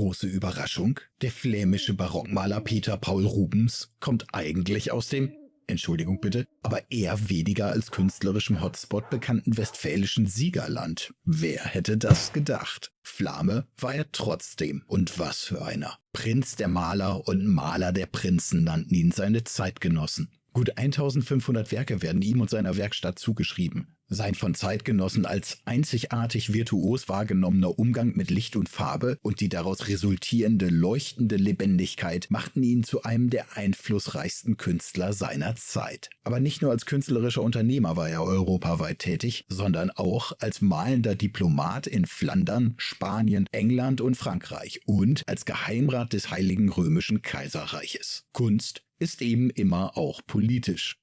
Große Überraschung, der flämische Barockmaler Peter Paul Rubens kommt eigentlich aus dem, Entschuldigung bitte, aber eher weniger als künstlerischem Hotspot bekannten westfälischen Siegerland. Wer hätte das gedacht? Flame war er trotzdem. Und was für einer. Prinz der Maler und Maler der Prinzen nannten ihn seine Zeitgenossen. Gut 1500 Werke werden ihm und seiner Werkstatt zugeschrieben. Sein von Zeitgenossen als einzigartig virtuos wahrgenommener Umgang mit Licht und Farbe und die daraus resultierende leuchtende Lebendigkeit machten ihn zu einem der einflussreichsten Künstler seiner Zeit. Aber nicht nur als künstlerischer Unternehmer war er europaweit tätig, sondern auch als malender Diplomat in Flandern, Spanien, England und Frankreich und als Geheimrat des Heiligen Römischen Kaiserreiches. Kunst ist eben immer auch politisch.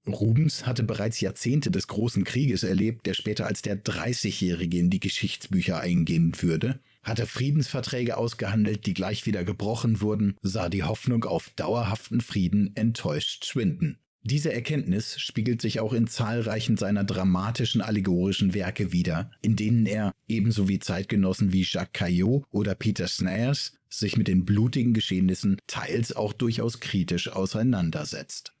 Rubens hatte bereits Jahrzehnte des Großen Krieges erlebt, der später als der 30-Jährige in die Geschichtsbücher eingehen würde, hatte Friedensverträge ausgehandelt, die gleich wieder gebrochen wurden, sah die Hoffnung auf dauerhaften Frieden enttäuscht schwinden. Diese Erkenntnis spiegelt sich auch in zahlreichen seiner dramatischen allegorischen Werke wider, in denen er, ebenso wie Zeitgenossen wie Jacques Caillot oder Peter Snares, sich mit den blutigen Geschehnissen teils auch durchaus kritisch auseinandersetzt.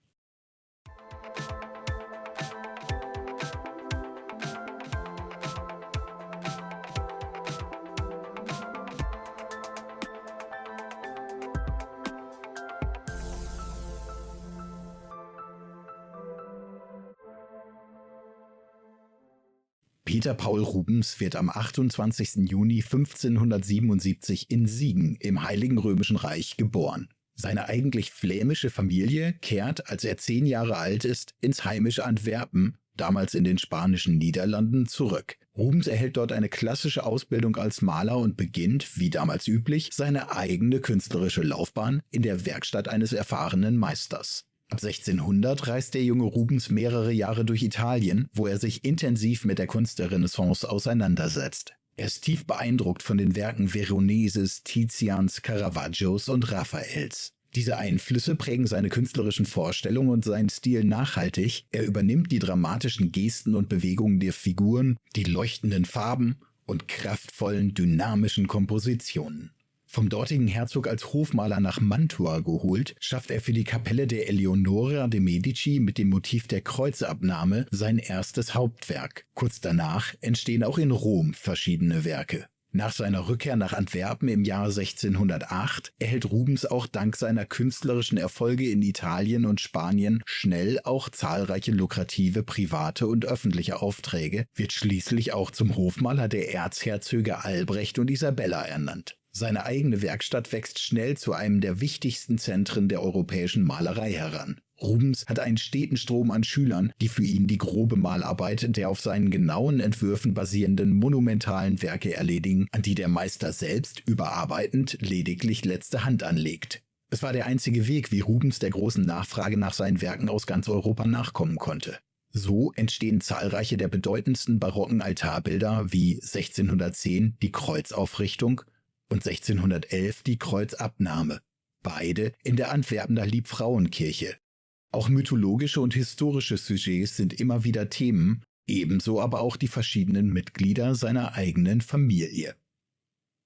Peter Paul Rubens wird am 28. Juni 1577 in Siegen im Heiligen Römischen Reich geboren. Seine eigentlich flämische Familie kehrt, als er 10 Jahre alt ist, ins heimische Antwerpen, damals in den spanischen Niederlanden, zurück. Rubens erhält dort eine klassische Ausbildung als Maler und beginnt, wie damals üblich, seine eigene künstlerische Laufbahn in der Werkstatt eines erfahrenen Meisters. Ab 1600 reist der junge Rubens mehrere Jahre durch Italien, wo er sich intensiv mit der Kunst der Renaissance auseinandersetzt. Er ist tief beeindruckt von den Werken Veroneses, Tizians, Caravaggios und Raffaels. Diese Einflüsse prägen seine künstlerischen Vorstellungen und seinen Stil nachhaltig. Er übernimmt die dramatischen Gesten und Bewegungen der Figuren, die leuchtenden Farben und kraftvollen, dynamischen Kompositionen. Vom dortigen Herzog als Hofmaler nach Mantua geholt, schafft er für die Kapelle der Eleonora de Medici mit dem Motiv der Kreuzabnahme sein erstes Hauptwerk. Kurz danach entstehen auch in Rom verschiedene Werke. Nach seiner Rückkehr nach Antwerpen im Jahr 1608 erhält Rubens auch dank seiner künstlerischen Erfolge in Italien und Spanien schnell auch zahlreiche lukrative private und öffentliche Aufträge, wird schließlich auch zum Hofmaler der Erzherzöge Albrecht und Isabella ernannt. Seine eigene Werkstatt wächst schnell zu einem der wichtigsten Zentren der europäischen Malerei heran. Rubens hat einen steten Strom an Schülern, die für ihn die grobe Malarbeit der auf seinen genauen Entwürfen basierenden monumentalen Werke erledigen, an die der Meister selbst überarbeitend lediglich letzte Hand anlegt. Es war der einzige Weg, wie Rubens der großen Nachfrage nach seinen Werken aus ganz Europa nachkommen konnte. So entstehen zahlreiche der bedeutendsten barocken Altarbilder wie 1610 die Kreuzaufrichtung und 1611 die Kreuzabnahme, beide in der Antwerpener Liebfrauenkirche. Auch mythologische und historische Sujets sind immer wieder Themen, ebenso aber auch die verschiedenen Mitglieder seiner eigenen Familie.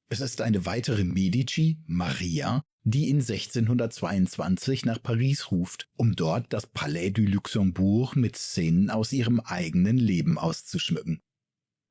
Es ist eine weitere Medici, Maria, die ihn 1622 nach Paris ruft, um dort das Palais du Luxembourg mit Szenen aus ihrem eigenen Leben auszuschmücken.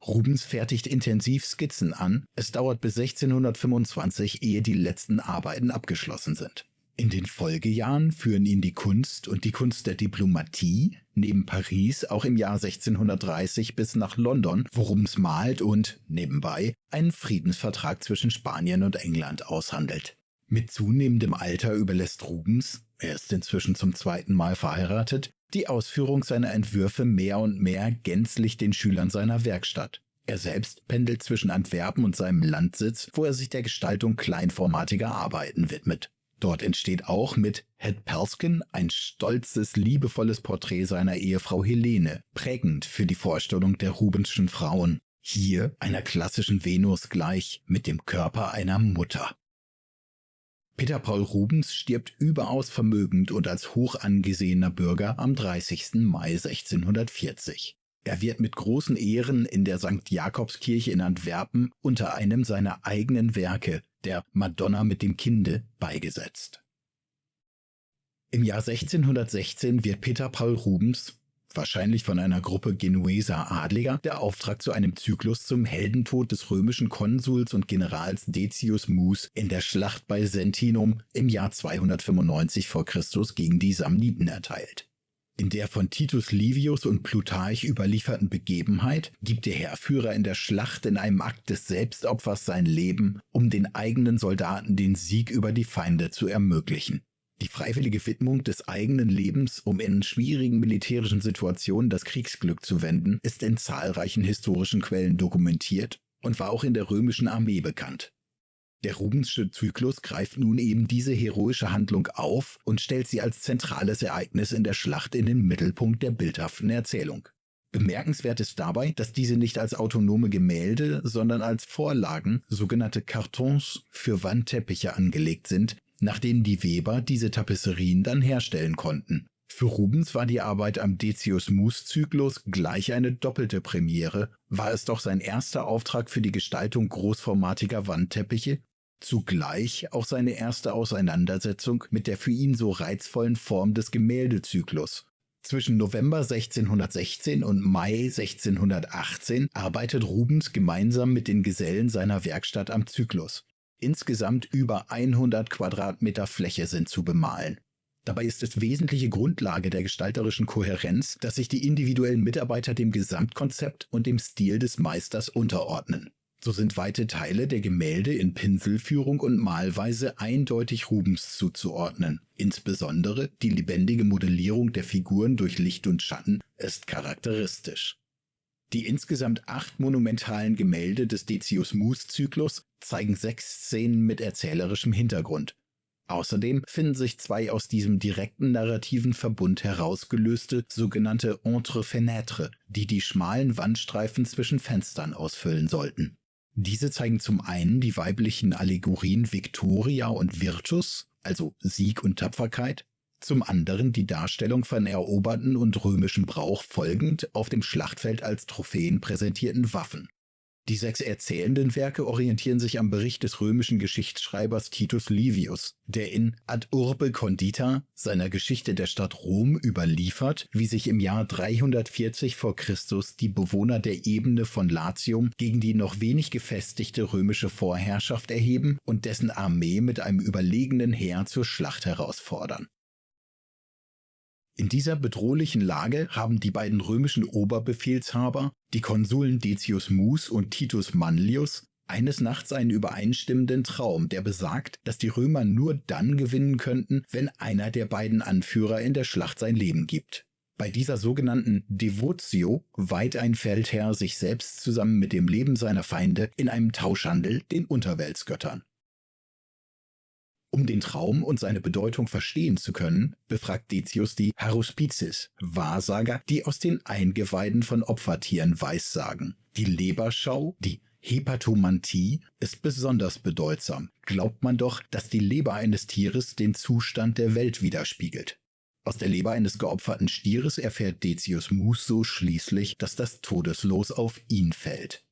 Rubens fertigt intensiv Skizzen an, es dauert bis 1625, ehe die letzten Arbeiten abgeschlossen sind. In den Folgejahren führen ihn die Kunst und die Kunst der Diplomatie neben Paris auch im Jahr 1630 bis nach London, wo Rubens malt und, nebenbei, einen Friedensvertrag zwischen Spanien und England aushandelt. Mit zunehmendem Alter überlässt Rubens, er ist inzwischen zum 2. Mal verheiratet, die Ausführung seiner Entwürfe mehr und mehr gänzlich den Schülern seiner Werkstatt. Er selbst pendelt zwischen Antwerpen und seinem Landsitz, wo er sich der Gestaltung kleinformatiger Arbeiten widmet. Dort entsteht auch mit Het Persken ein stolzes, liebevolles Porträt seiner Ehefrau Helene, prägend für die Vorstellung der Rubenschen Frauen. Hier einer klassischen Venus gleich, mit dem Körper einer Mutter. Peter Paul Rubens stirbt überaus vermögend und als hoch angesehener Bürger am 30. Mai 1640. Er wird mit großen Ehren in der St. Jakobskirche in Antwerpen unter einem seiner eigenen Werke, der Madonna mit dem Kinde, beigesetzt. Im Jahr 1616 wird Peter Paul Rubens, wahrscheinlich von einer Gruppe Genueser Adliger, der Auftrag zu einem Zyklus zum Heldentod des römischen Konsuls und Generals Decius Mus in der Schlacht bei Sentinum im Jahr 295 v. Chr. Gegen die Samniten erteilt. In der von Titus Livius und Plutarch überlieferten Begebenheit gibt der Heerführer in der Schlacht in einem Akt des Selbstopfers sein Leben, um den eigenen Soldaten den Sieg über die Feinde zu ermöglichen. Die freiwillige Widmung des eigenen Lebens, um in schwierigen militärischen Situationen das Kriegsglück zu wenden, ist in zahlreichen historischen Quellen dokumentiert und war auch in der römischen Armee bekannt. Der Rubensche Zyklus greift nun eben diese heroische Handlung auf und stellt sie als zentrales Ereignis in der Schlacht in den Mittelpunkt der bildhaften Erzählung. Bemerkenswert ist dabei, dass diese nicht als autonome Gemälde, sondern als Vorlagen, sogenannte Cartons, für Wandteppiche angelegt sind, nach denen die Weber diese Tapisserien dann herstellen konnten. Für Rubens war die Arbeit am Decius-Mus-Zyklus gleich eine doppelte Premiere, war es doch sein erster Auftrag für die Gestaltung großformatiger Wandteppiche, zugleich auch seine erste Auseinandersetzung mit der für ihn so reizvollen Form des Gemäldezyklus. Zwischen November 1616 und Mai 1618 arbeitet Rubens gemeinsam mit den Gesellen seiner Werkstatt am Zyklus. Insgesamt über 100 Quadratmeter Fläche sind zu bemalen. Dabei ist es wesentliche Grundlage der gestalterischen Kohärenz, dass sich die individuellen Mitarbeiter dem Gesamtkonzept und dem Stil des Meisters unterordnen. So sind weite Teile der Gemälde in Pinselführung und Malweise eindeutig Rubens zuzuordnen. Insbesondere die lebendige Modellierung der Figuren durch Licht und Schatten ist charakteristisch. Die insgesamt 8 monumentalen Gemälde des Decius-Mus-Zyklus zeigen 6 Szenen mit erzählerischem Hintergrund. Außerdem finden sich 2 aus diesem direkten narrativen Verbund herausgelöste sogenannte Entre-Fenêtres, die die schmalen Wandstreifen zwischen Fenstern ausfüllen sollten. Diese zeigen zum einen die weiblichen Allegorien Victoria und Virtus, also Sieg und Tapferkeit, zum anderen die Darstellung von eroberten und römischem Brauch folgend auf dem Schlachtfeld als Trophäen präsentierten Waffen. Die 6 erzählenden Werke orientieren sich am Bericht des römischen Geschichtsschreibers Titus Livius, der in Ad Urbe Condita, seiner Geschichte der Stadt Rom, überliefert, wie sich im Jahr 340 v. Chr. Die Bewohner der Ebene von Latium gegen die noch wenig gefestigte römische Vorherrschaft erheben und dessen Armee mit einem überlegenen Heer zur Schlacht herausfordern. In dieser bedrohlichen Lage haben die beiden römischen Oberbefehlshaber, die Konsuln Decius Mus und Titus Manlius, eines Nachts einen übereinstimmenden Traum, der besagt, dass die Römer nur dann gewinnen könnten, wenn einer der beiden Anführer in der Schlacht sein Leben gibt. Bei dieser sogenannten Devotio weiht ein Feldherr sich selbst zusammen mit dem Leben seiner Feinde in einem Tauschhandel den Unterweltsgöttern. Um den Traum und seine Bedeutung verstehen zu können, befragt Decius die Haruspices, Wahrsager, die aus den Eingeweiden von Opfertieren weissagen. Die Leberschau, die Hepatomantie, ist besonders bedeutsam. Glaubt man doch, dass die Leber eines Tieres den Zustand der Welt widerspiegelt. Aus der Leber eines geopferten Stieres erfährt Decius Mus so schließlich, dass das Todeslos auf ihn fällt.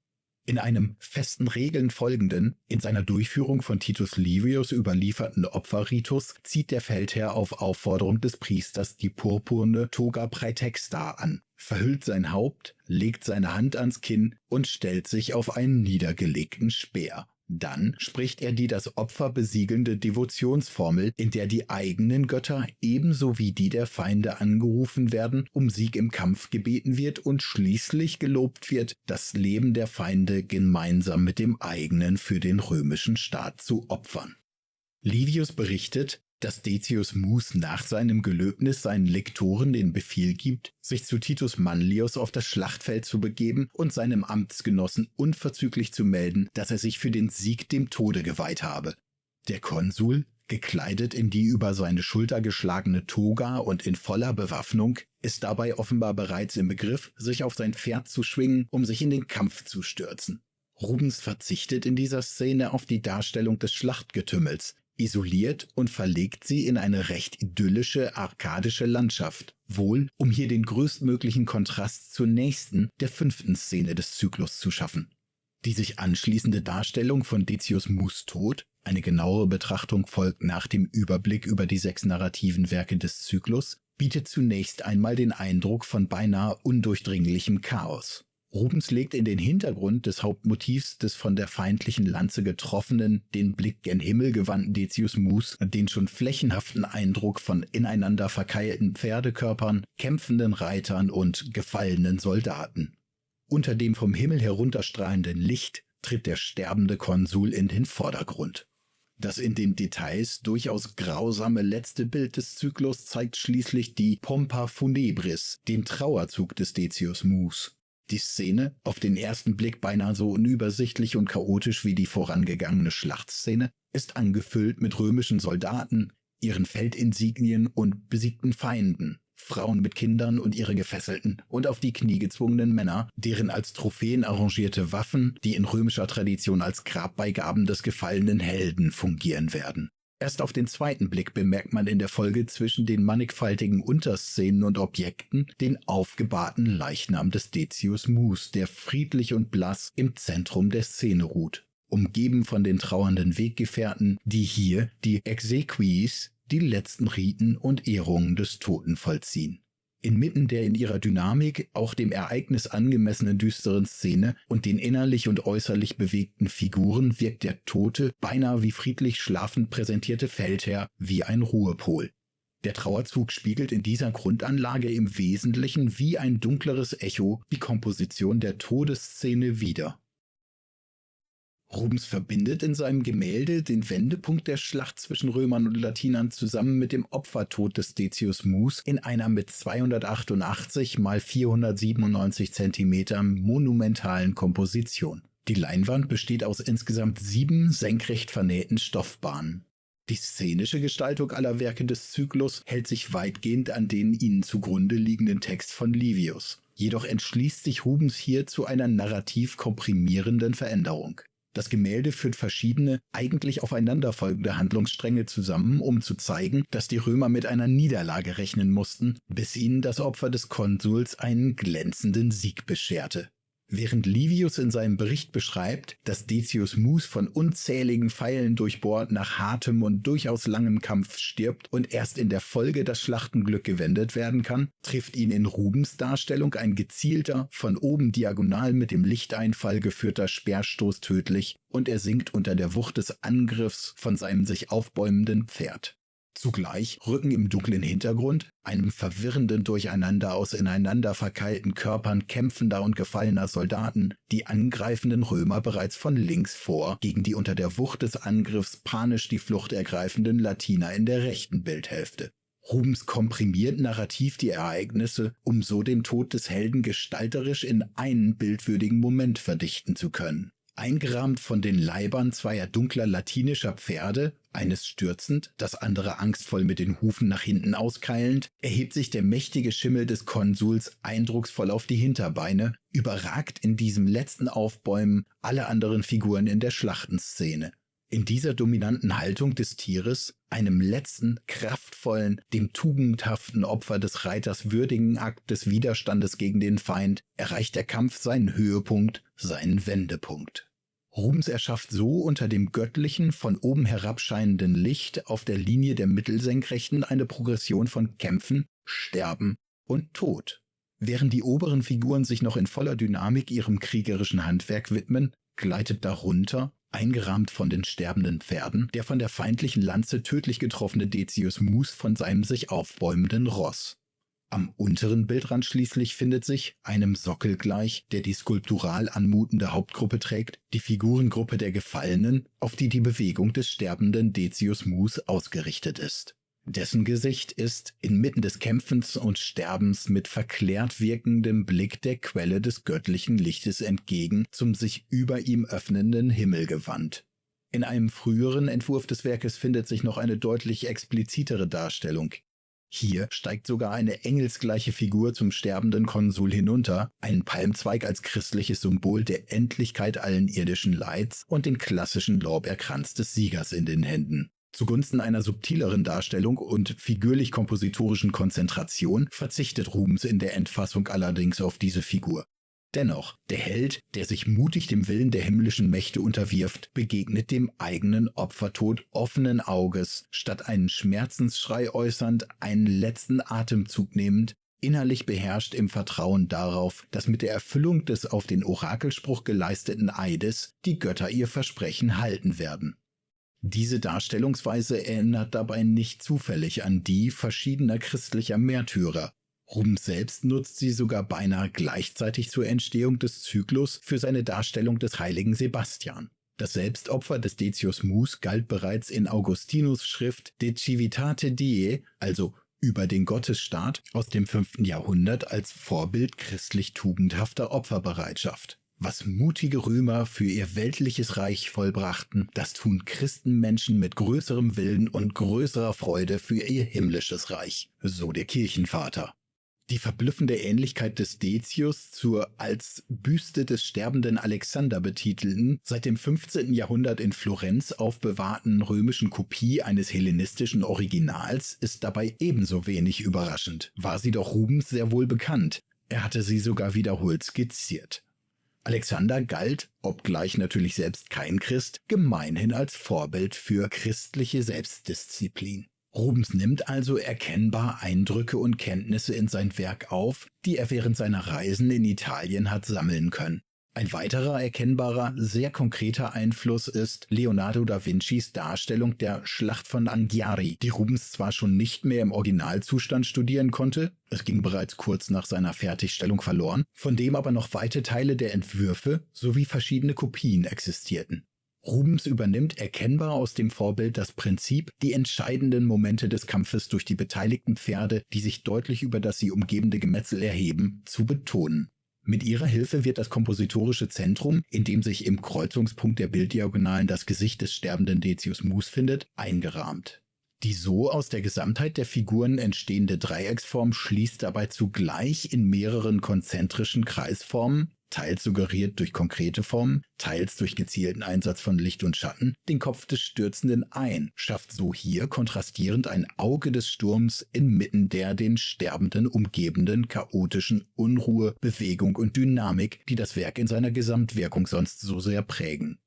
In einem festen Regeln folgenden, in seiner Durchführung von Titus Livius überlieferten Opferritus zieht der Feldherr auf Aufforderung des Priesters die purpurne Toga praetexta an, verhüllt sein Haupt, legt seine Hand ans Kinn und stellt sich auf einen niedergelegten Speer. Dann spricht er die das Opfer besiegelnde Devotionsformel, in der die eigenen Götter ebenso wie die der Feinde angerufen werden, um Sieg im Kampf gebeten wird und schließlich gelobt wird, das Leben der Feinde gemeinsam mit dem eigenen für den römischen Staat zu opfern. Livius berichtet, dass Decius Mus nach seinem Gelöbnis seinen Lektoren den Befehl gibt, sich zu Titus Manlius auf das Schlachtfeld zu begeben und seinem Amtsgenossen unverzüglich zu melden, dass er sich für den Sieg dem Tode geweiht habe. Der Konsul, gekleidet in die über seine Schulter geschlagene Toga und in voller Bewaffnung, ist dabei offenbar bereits im Begriff, sich auf sein Pferd zu schwingen, um sich in den Kampf zu stürzen. Rubens verzichtet in dieser Szene auf die Darstellung des Schlachtgetümmels, isoliert und verlegt sie in eine recht idyllische arkadische Landschaft. wohl um hier den größtmöglichen Kontrast zur nächsten, der 5. Szene des Zyklus zu schaffen. Die sich anschließende Darstellung von Decius Mus' Tod, eine genauere Betrachtung folgt nach dem Überblick über die 6 narrativen Werke des Zyklus, bietet zunächst einmal den Eindruck von beinahe undurchdringlichem Chaos. Rubens legt in den Hintergrund des Hauptmotivs des von der feindlichen Lanze getroffenen, den Blick gen Himmel gewandten Decius Mus den schon flächenhaften Eindruck von ineinander verkeilten Pferdekörpern, kämpfenden Reitern und gefallenen Soldaten. Unter dem vom Himmel herunterstrahlenden Licht tritt der sterbende Konsul in den Vordergrund. Das in den Details durchaus grausame letzte Bild des Zyklus zeigt schließlich die Pompa Funebris, den Trauerzug des Decius Mus. Die Szene, auf den ersten Blick beinahe so unübersichtlich und chaotisch wie die vorangegangene Schlachtszene, ist angefüllt mit römischen Soldaten, ihren Feldinsignien und besiegten Feinden, Frauen mit Kindern und ihre gefesselten und auf die Knie gezwungenen Männer, deren als Trophäen arrangierte Waffen, die in römischer Tradition als Grabbeigaben des gefallenen Helden fungieren werden. Erst auf den zweiten Blick bemerkt man in der Folge zwischen den mannigfaltigen Unterszenen und Objekten den aufgebahrten Leichnam des Decius Mus, der friedlich und blass im Zentrum der Szene ruht, umgeben von den trauernden Weggefährten, die hier die Exequies, die letzten Riten und Ehrungen des Toten vollziehen. Inmitten der in ihrer Dynamik auch dem Ereignis angemessenen düsteren Szene und den innerlich und äußerlich bewegten Figuren wirkt der tote, beinahe wie friedlich schlafend präsentierte Feldherr wie ein Ruhepol. Der Trauerzug spiegelt in dieser Grundanlage im Wesentlichen wie ein dunkleres Echo die Komposition der Todesszene wider. Rubens verbindet in seinem Gemälde den Wendepunkt der Schlacht zwischen Römern und Latinern zusammen mit dem Opfertod des Decius Mus in einer mit 288 x 497 cm monumentalen Komposition. Die Leinwand besteht aus insgesamt 7 senkrecht vernähten Stoffbahnen. Die szenische Gestaltung aller Werke des Zyklus hält sich weitgehend an den ihnen zugrunde liegenden Text von Livius. Jedoch entschließt sich Rubens hier zu einer narrativ komprimierenden Veränderung. Das Gemälde führt verschiedene, eigentlich aufeinanderfolgende Handlungsstränge zusammen, um zu zeigen, dass die Römer mit einer Niederlage rechnen mussten, bis ihnen das Opfer des Konsuls einen glänzenden Sieg bescherte. Während Livius in seinem Bericht beschreibt, dass Decius Mus von unzähligen Pfeilen durchbohrt nach hartem und durchaus langem Kampf stirbt und erst in der Folge das Schlachtenglück gewendet werden kann, trifft ihn in Rubens Darstellung ein gezielter, von oben diagonal mit dem Lichteinfall geführter Speerstoß tödlich und er sinkt unter der Wucht des Angriffs von seinem sich aufbäumenden Pferd. Zugleich rücken im dunklen Hintergrund, einem verwirrenden Durcheinander aus ineinander verkeilten Körpern kämpfender und gefallener Soldaten, die angreifenden Römer bereits von links vor, gegen die unter der Wucht des Angriffs panisch die Flucht ergreifenden Latiner in der rechten Bildhälfte. Rubens komprimiert narrativ die Ereignisse, um so den Tod des Helden gestalterisch in einen bildwürdigen Moment verdichten zu können. Eingerahmt von den Leibern zweier dunkler latinischer Pferde, eines stürzend, das andere angstvoll mit den Hufen nach hinten auskeilend, erhebt sich der mächtige Schimmel des Konsuls eindrucksvoll auf die Hinterbeine, überragt in diesem letzten Aufbäumen alle anderen Figuren in der Schlachtenszene. In dieser dominanten Haltung des Tieres, einem letzten, kraftvollen, dem tugendhaften Opfer des Reiters würdigen Akt des Widerstandes gegen den Feind, erreicht der Kampf seinen Höhepunkt, seinen Wendepunkt. Rubens erschafft so unter dem göttlichen, von oben herabscheinenden Licht auf der Linie der Mittelsenkrechten eine Progression von Kämpfen, Sterben und Tod. Während die oberen Figuren sich noch in voller Dynamik ihrem kriegerischen Handwerk widmen, gleitet darunter, eingerahmt von den sterbenden Pferden, der von der feindlichen Lanze tödlich getroffene Decius Mus von seinem sich aufbäumenden Ross. Am unteren Bildrand schließlich findet sich, einem Sockel gleich, der die skulptural anmutende Hauptgruppe trägt, die Figurengruppe der Gefallenen, auf die die Bewegung des sterbenden Decius Mus ausgerichtet ist. Dessen Gesicht ist, inmitten des Kämpfens und Sterbens mit verklärt wirkendem Blick der Quelle des göttlichen Lichtes entgegen zum sich über ihm öffnenden Himmel gewandt. In einem früheren Entwurf des Werkes findet sich noch eine deutlich explizitere Darstellung. Hier steigt sogar eine engelsgleiche Figur zum sterbenden Konsul hinunter, einen Palmzweig als christliches Symbol der Endlichkeit allen irdischen Leids und den klassischen Lorbeerkranz des Siegers in den Händen. Zugunsten einer subtileren Darstellung und figürlich-kompositorischen Konzentration verzichtet Rubens in der Endfassung allerdings auf diese Figur. Dennoch, der Held, der sich mutig dem Willen der himmlischen Mächte unterwirft, begegnet dem eigenen Opfertod offenen Auges, statt einen Schmerzensschrei äußernd, einen letzten Atemzug nehmend, innerlich beherrscht im Vertrauen darauf, dass mit der Erfüllung des auf den Orakelspruch geleisteten Eides die Götter ihr Versprechen halten werden. Diese Darstellungsweise erinnert dabei nicht zufällig an die verschiedener christlicher Märtyrer. Rubens selbst nutzt sie sogar beinahe gleichzeitig zur Entstehung des Zyklus für seine Darstellung des heiligen Sebastian. Das Selbstopfer des Decius Mus galt bereits in Augustinus' Schrift De Civitate Diae, also über den Gottesstaat, aus dem 5. Jahrhundert als Vorbild christlich tugendhafter Opferbereitschaft. Was mutige Römer für ihr weltliches Reich vollbrachten, das tun Christenmenschen mit größerem Willen und größerer Freude für ihr himmlisches Reich, so der Kirchenvater. Die verblüffende Ähnlichkeit des Decius zur als Büste des sterbenden Alexander betitelten, seit dem 15. Jahrhundert in Florenz aufbewahrten römischen Kopie eines hellenistischen Originals ist dabei ebenso wenig überraschend, war sie doch Rubens sehr wohl bekannt. Er hatte sie sogar wiederholt skizziert. Alexander galt, obgleich natürlich selbst kein Christ, gemeinhin als Vorbild für christliche Selbstdisziplin. Rubens nimmt also erkennbar Eindrücke und Kenntnisse in sein Werk auf, die er während seiner Reisen in Italien hat sammeln können. Ein weiterer erkennbarer, sehr konkreter Einfluss ist Leonardo da Vincis Darstellung der Schlacht von Anghiari, die Rubens zwar schon nicht mehr im Originalzustand studieren konnte, es ging bereits kurz nach seiner Fertigstellung verloren, von dem aber noch weite Teile der Entwürfe sowie verschiedene Kopien existierten. Rubens übernimmt erkennbar aus dem Vorbild das Prinzip, die entscheidenden Momente des Kampfes durch die beteiligten Pferde, die sich deutlich über das sie umgebende Gemetzel erheben, zu betonen. Mit ihrer Hilfe wird das kompositorische Zentrum, in dem sich im Kreuzungspunkt der Bilddiagonalen das Gesicht des sterbenden Decius Mus findet, eingerahmt. Die so aus der Gesamtheit der Figuren entstehende Dreiecksform schließt dabei zugleich in mehreren konzentrischen Kreisformen, teils suggeriert durch konkrete Formen, teils durch gezielten Einsatz von Licht und Schatten, den Kopf des Stürzenden ein, schafft so hier kontrastierend ein Auge des Sturms inmitten der den Sterbenden umgebenden chaotischen Unruhe, Bewegung und Dynamik, die das Werk in seiner Gesamtwirkung sonst so sehr prägen.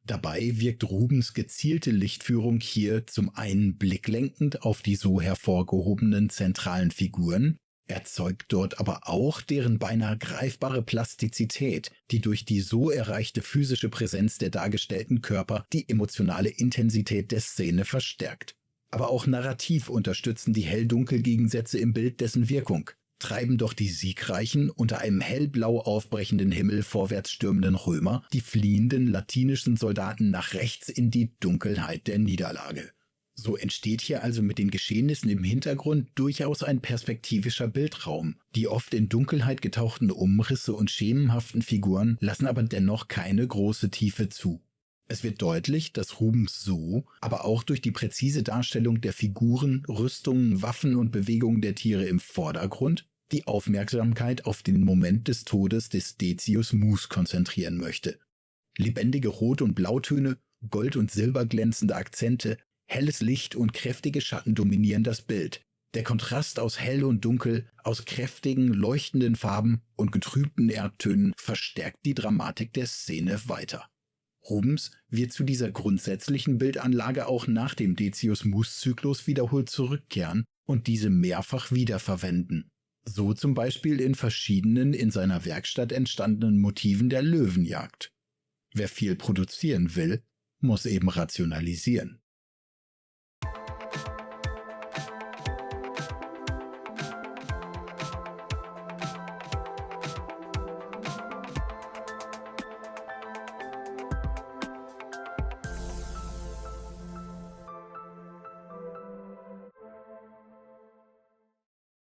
Dabei wirkt Rubens gezielte Lichtführung hier zum einen blicklenkend auf die so hervorgehobenen zentralen Figuren, erzeugt dort aber auch deren beinahe greifbare Plastizität, die durch die so erreichte physische Präsenz der dargestellten Körper die emotionale Intensität der Szene verstärkt. Aber auch narrativ unterstützen die Hell-Dunkel-Gegensätze im Bild dessen Wirkung, treiben doch die siegreichen, unter einem hellblau aufbrechenden Himmel vorwärts stürmenden Römer die fliehenden latinischen Soldaten nach rechts in die Dunkelheit der Niederlage. So entsteht hier also mit den Geschehnissen im Hintergrund durchaus ein perspektivischer Bildraum. Die oft in Dunkelheit getauchten Umrisse und schemenhaften Figuren lassen aber dennoch keine große Tiefe zu. Es wird deutlich, dass Rubens so, aber auch durch die präzise Darstellung der Figuren, Rüstungen, Waffen und Bewegungen der Tiere im Vordergrund die Aufmerksamkeit auf den Moment des Todes des Decius Mus konzentrieren möchte. Lebendige Rot- und Blautöne, Gold- und Silberglänzende Akzente, helles Licht und kräftige Schatten dominieren das Bild. Der Kontrast aus hell und dunkel, aus kräftigen, leuchtenden Farben und getrübten Erdtönen verstärkt die Dramatik der Szene weiter. Rubens wird zu dieser grundsätzlichen Bildanlage auch nach dem Decius-Mus-Zyklus wiederholt zurückkehren und diese mehrfach wiederverwenden. So zum Beispiel in verschiedenen in seiner Werkstatt entstandenen Motiven der Löwenjagd. Wer viel produzieren will, muss eben rationalisieren.